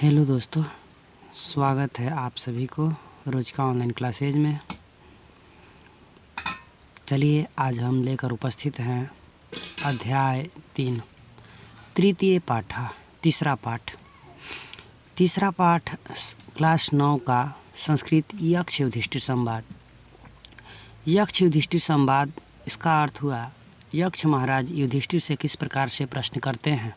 Hello दोस्तों, स्वागत है आप सभी को रोज का ऑनलाइन क्लासेज में। चलिए आज हम लेकर उपस्थित हैं अध्याय 3 तृतीय पाठ तीसरा पाठ क्लास 9 का संस्कृत यक्ष युधिष्ठिर संवाद। यक्ष युधिष्ठिर संवाद इसका अर्थ हुआ यक्ष महाराज युधिष्ठिर से किस प्रकार से प्रश्न करते हैं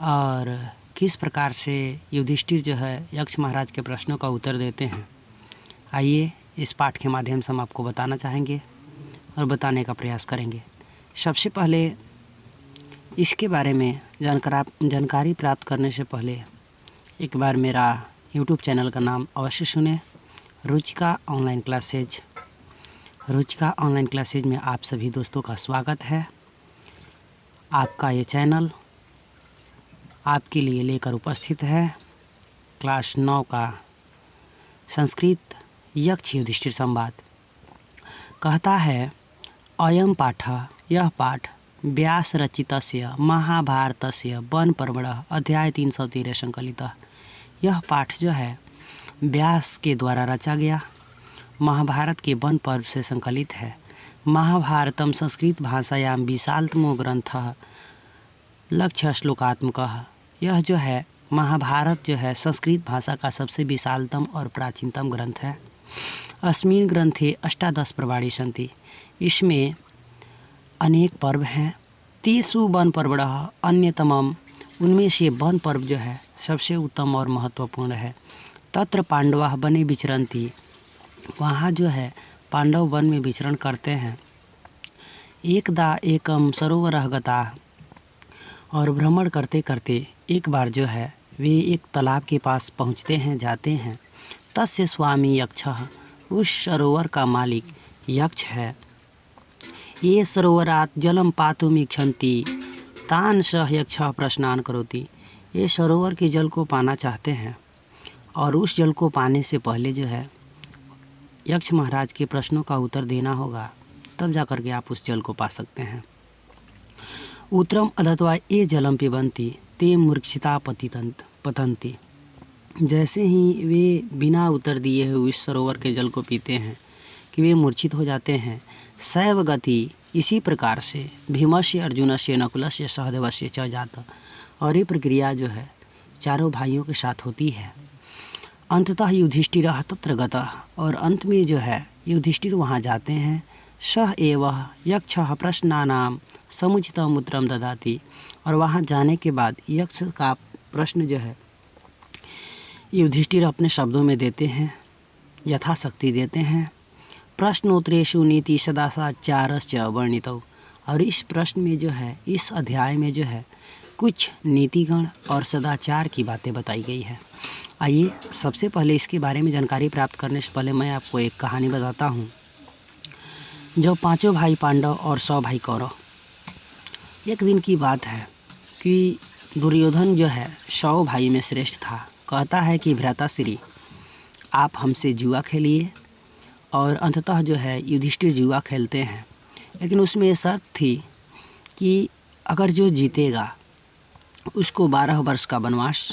और किस प्रकार से युधिष्ठिर जो है यक्ष महाराज के प्रश्नों का उत्तर देते हैं। आइए इस पाठ के माध्यम से हम आपको बताना चाहेंगे और बताने का प्रयास करेंगे। सबसे पहले इसके बारे में जानकारी प्राप्त करने से पहले एक बार मेरा YouTube चैनल का नाम अवश्य सुने, Ruchika online classes. Ruchika online classes में आप सभी दोस्तों का स्वागत है। आपका ये चैनल आपके लिए लेकर उपस्थित है क्लास 9 का संस्कृत यक्ष युधिष्ठिर संवाद। कहता है अयम पाठ, यह पाठ व्यास रचितस्य महाभारतस्य वन पर्वणः अध्याय 313 संकलितः। यह पाठ जो है व्यास के द्वारा रचा गया महाभारत के वन पर्व से संकलित है। महाभारतम संस्कृत भाषायां विशालतमो ग्रंथः लक्ष्य श्लोकात्मकः। यह जो है महाभारत जो है संस्कृत भाषा का सबसे विशालतम और प्राचीनतम ग्रंथ है। अस्मिन् ग्रंथे 18 पर्वाणि सन्ति। इसमें अनेक पर्व हैं। तेषु वन पर्वणः अन्यतमम्। उनमें से वन पर्व जो है सबसे उत्तम और महत्वपूर्ण है। तत्र पांडवाः वने विचरन्ति। वहाँ जो है पांडव वन में विचरण करते हैं। एकदा एकम सरोवरः गताः। और भ्रमण करते करते एक बार जो है वे एक तालाब के पास पहुँचते हैं, जाते हैं। तस्य स्वामी यक्षः। उस सरोवर का मालिक यक्ष है। ये सरोवरात् जलम पातुम् इच्छन्ति तान् सः यक्षः प्रश्नान् करोति। ये सरोवर के जल को पाना चाहते हैं और उस जल को पाने से पहले जो है यक्ष महाराज के प्रश्नों का उत्तर देना होगा, तब जाकर के आप उस जल को पा सकते हैं। उत्तरम अदत्वा ये जलम पिबन्ति ते मूर्छिता पतन्ति। जैसे ही वे बिना उत्तर दिए हुए इस सरोवर के जल को पीते हैं कि वे मूर्छित हो जाते हैं। सैव गति, इसी प्रकार से भीमस्य अर्जुनस्य नकुलस्य सहदेवस्य च जाता। और ये प्रक्रिया जो है चारों भाइयों के साथ होती है। अंततः युधिष्ठिरः तत्र गतः। और अंत में जो है युधिष्ठिर वहाँ जाते हैं। सह एव यक्षः प्रश्नानां समुचितम् उत्तरं ददाति। और वहाँ जाने के बाद यक्ष का प्रश्न जो है युधिष्ठिर अपने शब्दों में देते हैं, यथाशक्ति देते हैं। प्रश्नोत्तरेषु नीति सदाचारश्च वर्णितौ। और इस प्रश्न में जो है इस अध्याय में जो है कुछ नीतिगण और सदाचार की बातें बताई गई है। आइए सबसे पहले इसके बारे में जानकारी प्राप्त करने से पहले मैं आपको एक कहानी बताता हूँ। जो 5 भाई पांडव और 100 भाई कौरव। एक दिन की बात है कि दुर्योधन जो है 100 भाई में श्रेष्ठ था। कहता है कि भ्राताश्री आप हमसे जुआ खेलिए। और अंततः जो है युधिष्ठिर जुआ खेलते हैं, लेकिन उसमें ये शर्त थी कि अगर जो जीतेगा उसको 12 वर्ष का वनवास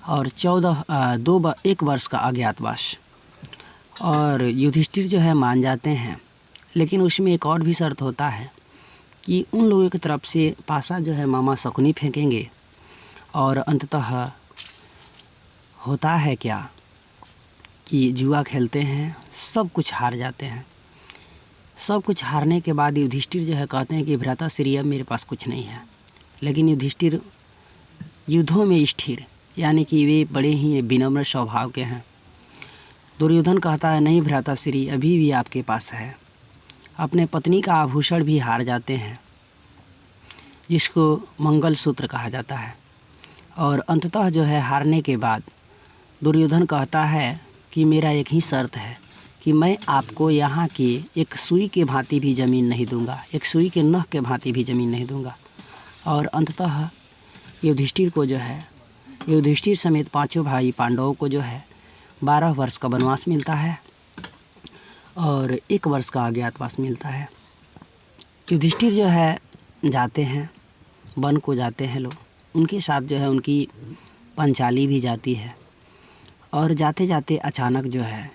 और 1 वर्ष का अज्ञातवास। और युधिष्ठिर जो है मान जाते हैं, लेकिन उसमें एक और भी शर्त होता है कि उन लोगों की तरफ से पासा जो है मामा शकुनी फेंकेंगे। और अंततः होता है क्या कि जुआ खेलते हैं, सब कुछ हार जाते हैं। सब कुछ हारने के बाद युधिष्ठिर जो है कहते हैं कि भ्राताश्री अब मेरे पास कुछ नहीं है। लेकिन युधिष्ठिर युद्धों में स्थिर, यानी कि वे बड़े ही विनम्र स्वभाव के हैं। दुर्योधन कहता है नहीं भ्राताश्री अभी भी आपके पास है। अपने पत्नी का आभूषण भी हार जाते हैं, जिसको मंगलसूत्र कहा जाता है। और अंततः जो है हारने के बाद दुर्योधन कहता है कि मेरा एक ही शर्त है कि मैं आपको यहाँ की एक सुई के भांति भी ज़मीन नहीं दूंगा, एक सुई के नख के भांति भी ज़मीन नहीं दूंगा। और अंततः युधिष्ठिर को जो है युधिष्ठिर समेत 5 भाई पांडवों को जो है 12 वर्ष का वनवास मिलता है और 1 वर्ष का अज्ञातवास मिलता है। युधिष्ठिर जो है जाते हैं वन को, जाते हैं लोग। उनके साथ जो है उनकी पंचाली भी जाती है और जाते जाते अचानक जो है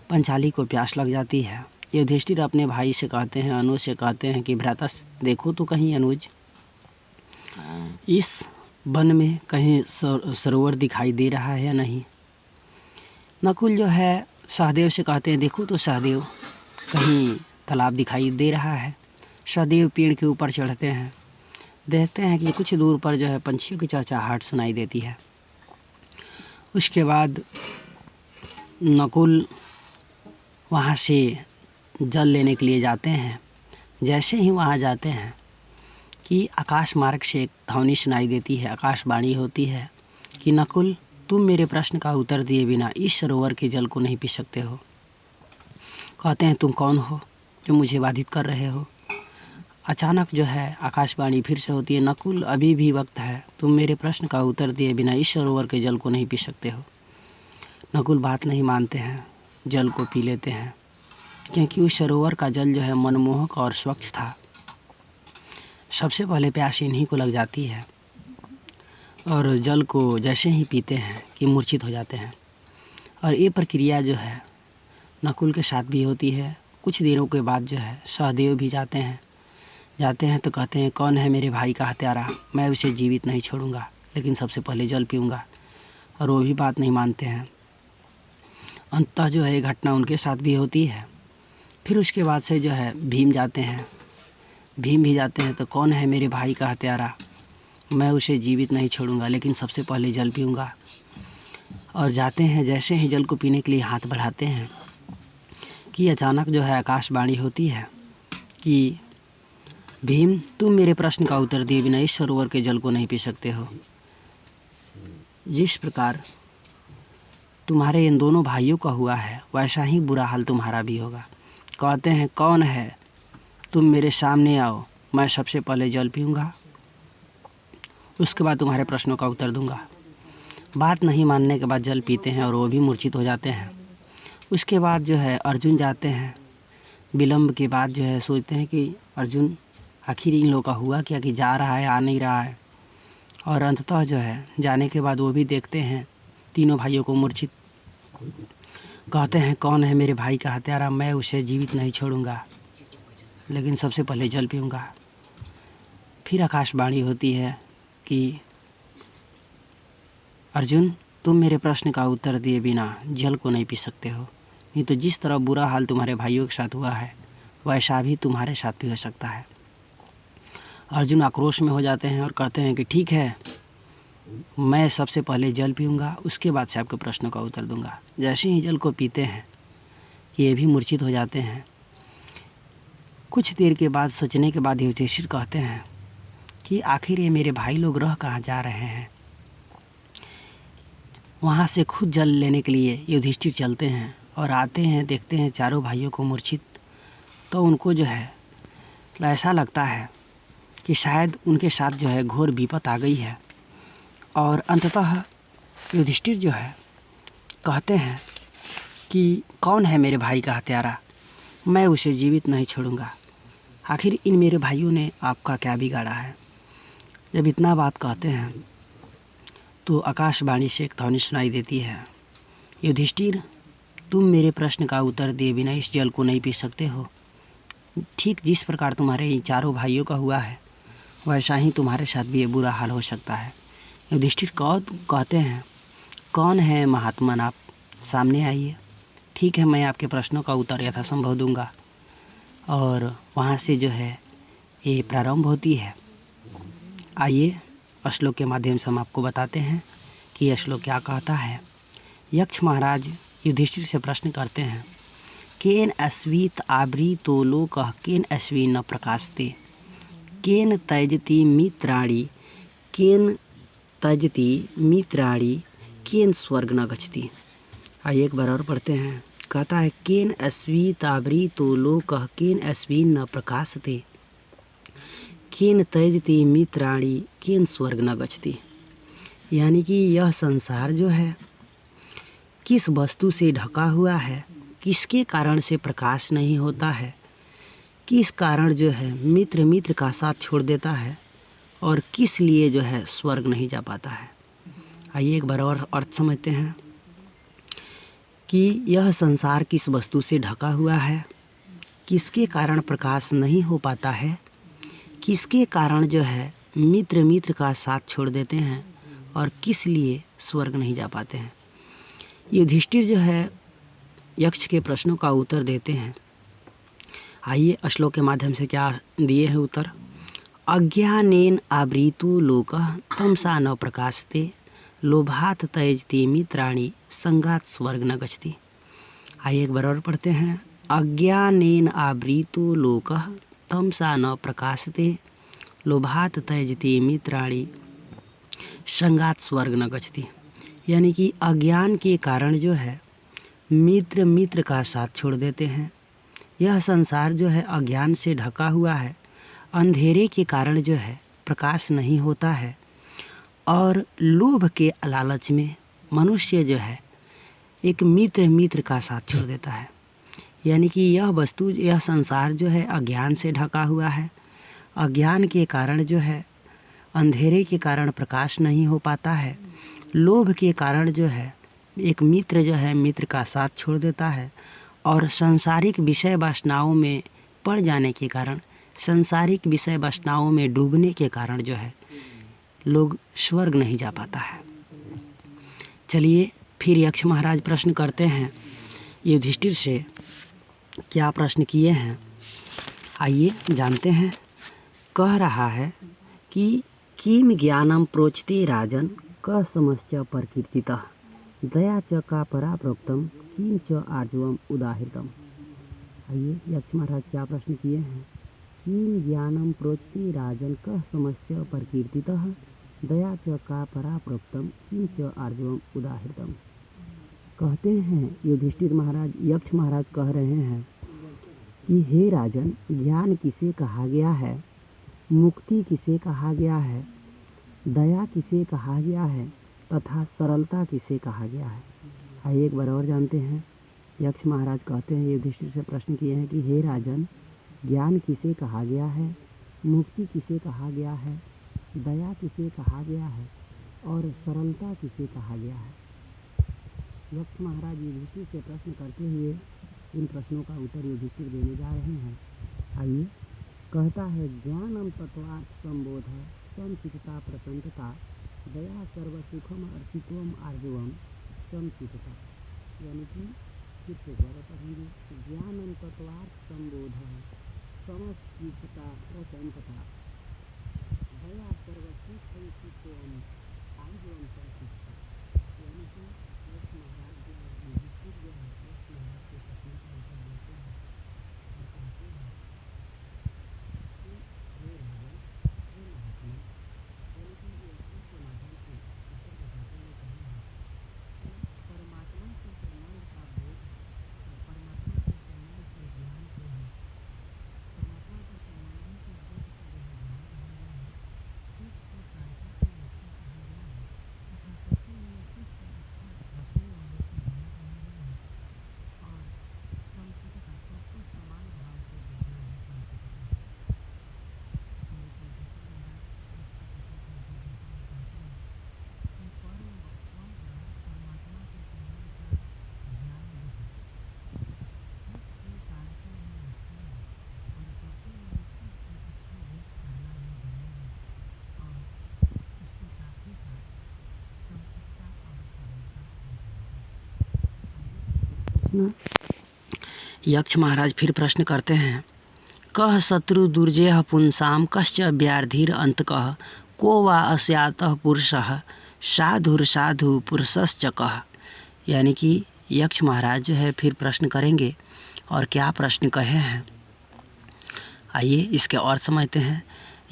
पंचाली को प्यास लग जाती है। युधिष्ठिर अपने भाई से कहते हैं, अनुज से कहते हैं कि भ्राता देखो तो कहीं अनुज इस वन में कहीं सरोवर दिखाई दे रहा है या नहीं। नकुल जो है सहदेव से कहते हैं, देखो तो सहदेव कहीं तालाब दिखाई दे रहा है। सहदेव पेड़ के ऊपर चढ़ते हैं, देखते हैं कि कुछ दूर पर जो है पंछियों की चहचहाहट सुनाई देती है। उसके बाद नकुल वहाँ से जल लेने के लिए जाते हैं। जैसे ही वहाँ जाते हैं कि आकाश मार्ग से एक ध्वनि सुनाई देती है, आकाशवाणी होती है कि नकुल तुम मेरे प्रश्न का उत्तर दिए बिना इस सरोवर के जल को नहीं पी सकते हो। कहते हैं, तुम कौन हो जो मुझे बाधित कर रहे हो। अचानक जो है आकाशवाणी फिर से होती है, नकुल अभी भी वक्त है, तुम मेरे प्रश्न का उत्तर दिए बिना इस सरोवर के जल को नहीं पी सकते हो। नकुल बात नहीं मानते हैं, जल को पी लेते हैं, क्योंकि उस सरोवर का जल जो है मनमोहक और स्वच्छ था। सबसे पहले प्यास इन्हीं को लग जाती है और जल को जैसे ही पीते हैं कि मूर्छित हो जाते हैं। और ये प्रक्रिया जो है नकुल के साथ भी होती है। कुछ दिनों के बाद जो है सहदेव भी जाते हैं तो कहते हैं, कौन है मेरे भाई का हत्यारा, मैं उसे जीवित नहीं छोड़ूंगा, लेकिन सबसे पहले जल पीऊँगा। और वो भी बात नहीं मानते हैं। अंततः जो है ये घटना उनके साथ भी होती है। फिर उसके बाद से जो है भीम भी जाते हैं तो कौन है मेरे भाई का हत्यारा, मैं उसे जीवित नहीं छोड़ूंगा, लेकिन सबसे पहले जल पीऊँगा। और जाते हैं, जैसे ही जल को पीने के लिए हाथ बढ़ाते हैं कि अचानक जो है आकाशवाणी होती है कि भीम तुम मेरे प्रश्न का उत्तर दिए बिना इस सरोवर के जल को नहीं पी सकते हो। जिस प्रकार तुम्हारे इन दोनों भाइयों का हुआ है वैसा ही बुरा हाल तुम्हारा भी होगा। कहते हैं, कौन है, तुम मेरे सामने आओ, मैं सबसे पहले जल पीऊँगा, उसके बाद तुम्हारे प्रश्नों का उत्तर दूंगा। बात नहीं मानने के बाद जल पीते हैं और वो भी मूर्छित हो जाते हैं। उसके बाद जो है अर्जुन जाते हैं। विलम्ब के बाद जो है सोचते हैं कि अर्जुन आखिर इन लोगों का हुआ क्या कि जा रहा है, आ नहीं रहा है। और अंततः जो है जाने के बाद वो भी देखते हैं तीनों भाइयों को मूर्छित। कहते हैं, कौन है मेरे भाई का हत्यारा, मैं उसे जीवित नहीं छोड़ूंगा, लेकिन सबसे पहले जल पीऊँगा। फिर आकाशवाणी होती है कि अर्जुन तुम मेरे प्रश्न का उत्तर दिए बिना जल को नहीं पी सकते हो, नहीं तो जिस तरह बुरा हाल तुम्हारे भाइयों के साथ हुआ है वैसा भी तुम्हारे साथ भी हो सकता है। अर्जुन आक्रोश में हो जाते हैं और कहते हैं कि ठीक है, मैं सबसे पहले जल पीऊँगा, उसके बाद से आपके प्रश्नों का उत्तर दूंगा। जैसे ही जल को पीते हैं कि ये भी मूर्छित हो जाते हैं। कुछ देर के बाद सोचने के बाद युधिष्ठिर कहते हैं कि आखिर ये मेरे भाई लोग रह कहाँ जा रहे हैं। वहाँ से खुद जल लेने के लिए युधिष्ठिर चलते हैं और आते हैं, देखते हैं चारों भाइयों को मूर्छित। तो उनको जो है ऐसा लगता है कि शायद उनके साथ जो है घोर विपत आ गई है। और अंततः युधिष्ठिर जो है कहते हैं कि कौन है मेरे भाई का हत्यारा, मैं उसे जीवित नहीं छोड़ूंगा। आखिर इन मेरे भाइयों ने आपका क्या बिगाड़ा है। जब इतना बात कहते हैं तो आकाशवाणी से एक ध्वनि सुनाई देती है, युधिष्ठिर तुम मेरे प्रश्न का उत्तर दिए बिना इस जल को नहीं पी सकते हो। ठीक जिस प्रकार तुम्हारे इन चारों भाइयों का हुआ है वैसा ही तुम्हारे साथ भी ये बुरा हाल हो सकता है। युधिष्ठिर कहते हैं, कौन है महात्मन, आप सामने आइए। ठीक है, मैं आपके प्रश्नों का उत्तर यथासंभव दूंगा। और वहाँ से जो है ये प्रारंभ होती है। आइए श्लोक के माध्यम से हम आपको बताते हैं कि यह श्लोक क्या कहता है। यक्ष महाराज युधिष्ठिर से प्रश्न करते हैं, केन अस्वीत आवृतो लोकः केन अस्वी न प्रकाशते, केन त्यजति मित्राणि, केन त्यजति मित्राणि, केन स्वर्ग न गच्छति। आइए एक बार और पढ़ते हैं। कहता है, केन अस्वीत आवृतो लोकः केन अस्वी न प्रकाशते, केन त्यजति मित्राणि, केन स्वर्ग न गच्छति। यानी कि यह संसार जो है किस वस्तु से ढका हुआ है, किसके कारण से प्रकाश नहीं होता है, किस कारण जो है मित्र का साथ छोड़ देता है और किस लिए जो है स्वर्ग नहीं जा पाता है। आइए एक बार और अर्थ समझते हैं कि यह संसार किस वस्तु से ढका हुआ है, किसके कारण प्रकाश नहीं हो पाता है, किसके कारण जो है मित्र का साथ छोड़ देते हैं और किस लिए स्वर्ग नहीं जा पाते हैं। युधिष्ठिर जो है यक्ष के प्रश्नों का उत्तर देते हैं। आइए श्लोक के माध्यम से क्या दिए हैं उत्तर। अज्ञानेन आवृतो लोकः तमसा न प्रकाशते लोभात त्यजति मित्राणि संगात स्वर्ग न गच्छति। आइए एक बार और पढ़ते हैं। अज्ञानेन आवृतो लोकः तमसा न प्रकाशते लोभात त्यजति मित्राणि संगात स्वर्ग न गच्छति। यानी कि अज्ञान के कारण जो है मित्र का साथ छोड़ देते हैं। यह संसार जो है अज्ञान से ढका हुआ है, अंधेरे के कारण जो है प्रकाश नहीं होता है और लोभ के लालच में मनुष्य जो है एक मित्र का साथ छोड़ देता है। यानी कि यह वस्तु, यह संसार जो है अज्ञान से ढका हुआ है, अज्ञान के कारण जो है अंधेरे के कारण प्रकाश नहीं हो पाता है, लोभ के कारण जो है एक मित्र जो है मित्र का साथ छोड़ देता है और सांसारिक विषय वासनाओं में पड़ जाने के कारण, सांसारिक विषय वासनाओं में डूबने के कारण जो है लोग स्वर्ग नहीं जा पाता है। चलिए फिर यक्ष महाराज प्रश्न करते हैं युधिष्ठिर से। क्या प्रश्न किए हैं आइए जानते हैं। कह रहा है कि किम ज्ञानम प्रोचते राजन क समश्च प्रकीर्तितः दया च का परा प्रोक्तम किम च आर्जवम उदाहृतम। आइए यक्ष महाराज क्या प्रश्न किए हैं। किम ज्ञानम प्रोचते राजन क समश्च प्रकीर्तितः दया च का परा प्रोक्तम किम च आर्जवम उदाहृतम। कहते हैं युधिष्ठिर महाराज, यक्ष महाराज कह रहे हैं कि हे राजन, ज्ञान किसे कहा गया है, मुक्ति किसे कहा गया है, दया किसे कहा गया है तथा सरलता किसे कहा गया है। आइए एक बार और जानते हैं। यक्ष महाराज कहते हैं युधिष्ठिर से प्रश्न किए हैं कि हे राजन, ज्ञान किसे कहा गया है, मुक्ति किसे कहा गया है, दया किसे कहा गया है और सरलता किसे कहा गया है। यक्ष महाराज युधिष्ठिर से प्रश्न करते हुए इन प्रश्नों का उत्तर युधिष्ठिर देने जा रहे हैं। आइए कहता है ज्ञानम तत्वार्थ संबोध समचित्ता प्रसन्नता दया सर्वसुखम अर्षित्वम आर्जवम समचित्ता। यानी कि फिर से द्वारा पढ़ेंगे। ज्ञानम तत्वार्थ संबोध समचित्ता प्रसन्नता दया सर्वसुखम अर्षित्वम आर्जवम समचित्ता। यानी कि यक्ष महाराज जो है युधिष्ठिर जो है यक्ष महाराज के प्रश्न का उत्तर देते हैं और कहते हैं कि हे राजन, हे महात्मा, यानी कि यज्ञ के माध्यम से उत्तर बताते हुए कहे हैं कि परमात्मा के संबंध का बोध और परमात्मा के संबंध के ज्ञान को है, परमात्मा के संबंधों के बोध को जो है ज्ञान कहा गया है, सुख को शांति की रक्षा कहा गया है तथा सत्य में सुख का रक्षा रखने वाले को दया कहा गया है और समचित्ता सबको समान भाव से देखने वाले समचित्ता है। परमात्मा के संबंध का ज्ञान जो है सुख के कारकों में रखता है और सबके लिए सुख की इच्छा व्यक्त करना ही दया है और इसके साथ ही साथ समचित्ता और सरलता भी है। यक्ष महाराज फिर प्रश्न करते हैं। कह शत्रु दुर्जय पुंसाम कश्च व्याधिर अंतकः को वा अस्यातः पुरुषः साधुर्साधु पुरुषश्च कः। यानी कि यक्ष महाराज जो है फिर प्रश्न करेंगे और क्या प्रश्न कहे हैं आइए इसके और समझते हैं।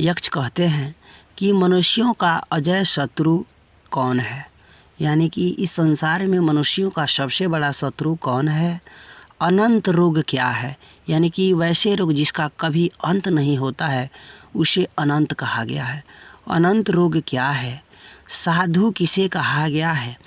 यक्ष कहते हैं कि मनुष्यों का अजय शत्रु कौन है, यानी कि इस संसार में मनुष्यों का सबसे बड़ा शत्रु कौन है, अनंत रोग क्या है, यानी कि वैसे रोग जिसका कभी अंत नहीं होता है उसे अनंत कहा गया है। अनंत रोग क्या है, साधु किसे कहा गया है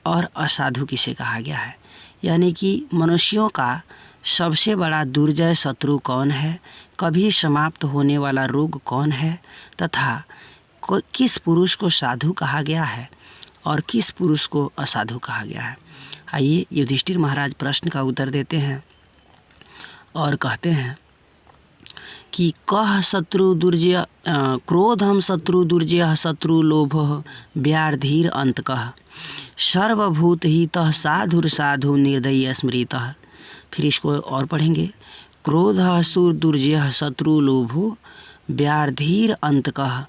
और असाधु किसे कहा गया है। यानी कि मनुष्यों का सबसे बड़ा दुर्जय शत्रु कौन है, कभी समाप्त होने वाला रोग कौन है तथा किस पुरुष को साधु कहा गया है और किस पुरुष को असाधु कहा गया है। आइए युधिष्ठिर महाराज प्रश्न का उत्तर देते हैं और कहते हैं कि कह शत्रु दुर्जय क्रोधम शत्रु दुर्जय शत्रु लोभ व्याधीर अंतकः सर्वभूत हितः साधुर साधु निर्दयी स्मृतः। फिर इसको और पढ़ेंगे। क्रोध असुर दुर्जय शत्रु लोभो व्याधीर अंतकः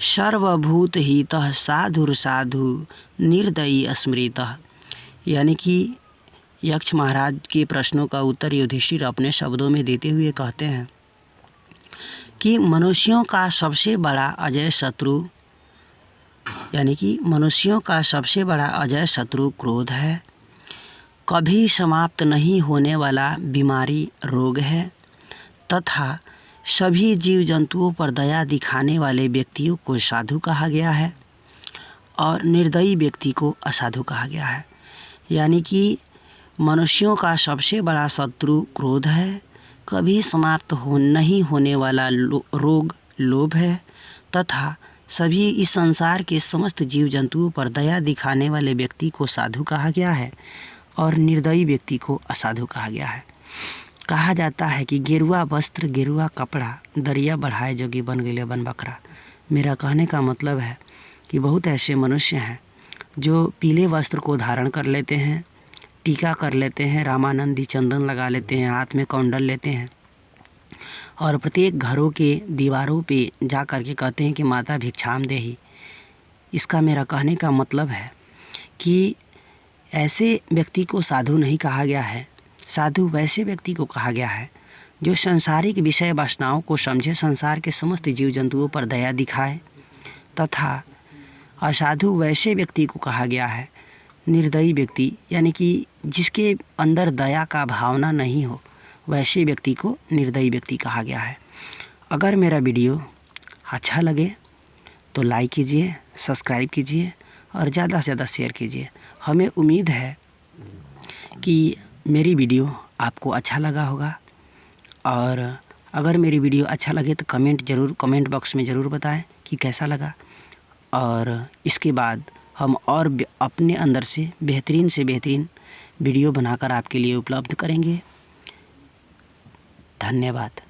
सर्वभूत हितः साधुर साधु निर्दयी स्मृतः। यानी कि यक्ष महाराज के प्रश्नों का उत्तर युधिष्ठिर अपने शब्दों में देते हुए कहते हैं कि मनुष्यों का सबसे बड़ा अजय शत्रु यानी कि मनुष्यों का सबसे बड़ा अजय शत्रु क्रोध है, कभी समाप्त नहीं होने वाला बीमारी रोग है तथा सभी जीव जंतुओं पर दया दिखाने वाले व्यक्तियों को साधु कहा गया है और निर्दयी व्यक्ति को असाधु कहा गया है। यानी कि मनुष्यों का सबसे बड़ा शत्रु क्रोध है, कभी समाप्त नहीं होने वाला रोग लोभ है तथा सभी इस संसार के समस्त जीव जंतुओं पर दया दिखाने वाले व्यक्ति को साधु कहा गया है और निर्दयी व्यक्ति को असाधु कहा गया है। कहा जाता है कि गेरुआ वस्त्र गेरुआ कपड़ा दरिया बढ़ाए जोगी बन गए बन बकरा। मेरा कहने का मतलब है कि बहुत ऐसे मनुष्य हैं जो पीले वस्त्र को धारण कर लेते हैं, टीका कर लेते हैं, रामानंदी चंदन लगा लेते हैं, हाथ में कौंडल लेते हैं और प्रत्येक घरों के दीवारों पे जा कर के कहते हैं कि माता भिक्षाम देहि। इसका मेरा कहने का मतलब है कि ऐसे व्यक्ति को साधु नहीं कहा गया है। साधु वैसे व्यक्ति को कहा गया है जो सांसारिक विषय वासनाओं को समझे, संसार के समस्त जीव जंतुओं पर दया दिखाए, तथा असाधु वैसे व्यक्ति को कहा गया है, निर्दयी व्यक्ति यानी कि जिसके अंदर दया का भावना नहीं हो, वैसे व्यक्ति को निर्दयी व्यक्ति कहा गया है। अगर मेरा वीडियो अच्छा लगे तो लाइक कीजिए, सब्सक्राइब कीजिए और ज़्यादा से ज़्यादा शेयर कीजिए। हमें उम्मीद है कि मेरी वीडियो आपको अच्छा लगा होगा और अगर मेरी वीडियो अच्छा लगे तो कमेंट बॉक्स में ज़रूर बताएं कि कैसा लगा और इसके बाद हम और अपने अंदर से बेहतरीन वीडियो बनाकर आपके लिए उपलब्ध करेंगे। धन्यवाद।